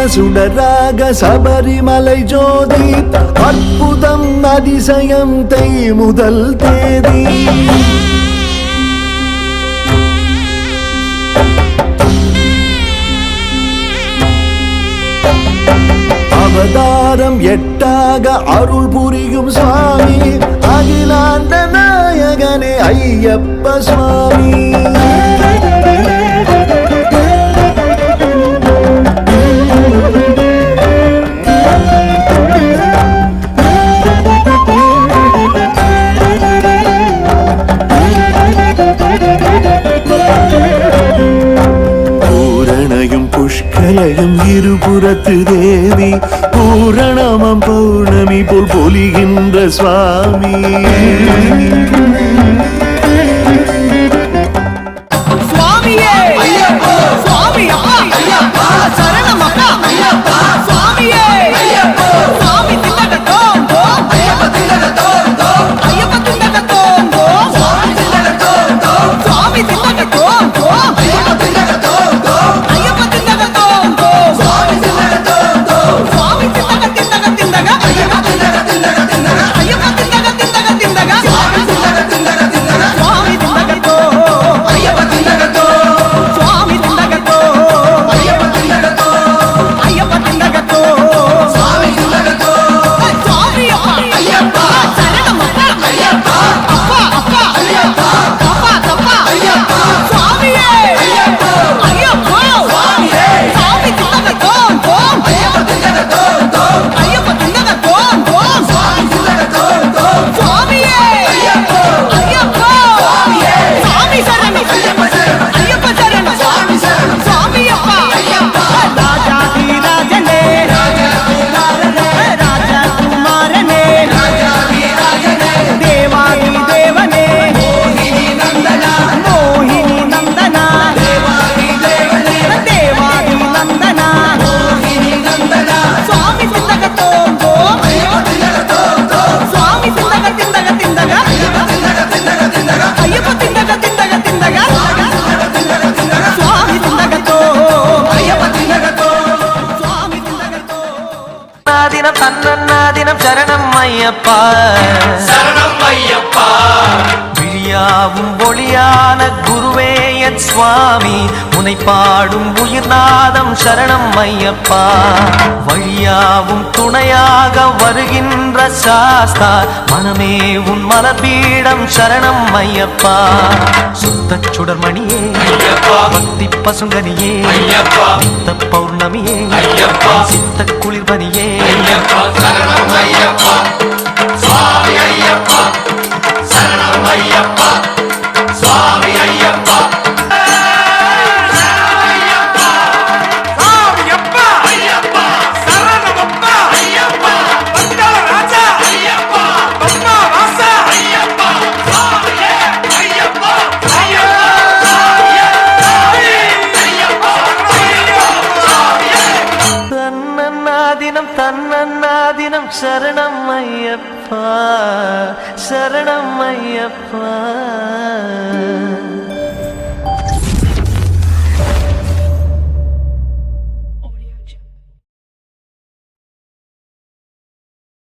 சுடராக சபரிமலை ஜோதி அற்புதம் அதிசயம் தை முதல் தேதி அவதாரம் எட்டாக அருள் புரியும் சுவாமி அகிலாண்ட நாயகனே ஐயப்ப சுவாமி புஷ்கரையும் இருபுறத்து தேவி பூரணமம் பௌர்ணமி போல் பொலிகின்ற சுவாமி தன்னன்னாதினம் சரணம் ஐயப்பா சரணம் ஐயப்பா விழியாவும் ஒளியான குருவே என் சுவாமி உனை பாடும் உயிர்நாதம் சரணம் ஐயப்பா வழியாவும் துணையாக வருகின்ற சாஸ்தா மனமே உன் மலர்பீடம் சரணம் ஐயப்பா சுத்த சுடர்மணியே பக்தி பசுங்கனியே நித்த பௌர்ணமியே சித்த குளிர்பனியே சரணம் ஐயப்பா சுவாமி ஐயப்பா சரணம் ஐயப்பா சுவாமி ஐயப்பா தன்னன்னாதினம் சரணம் ஐயப்பா சரணம் ஐயப்பா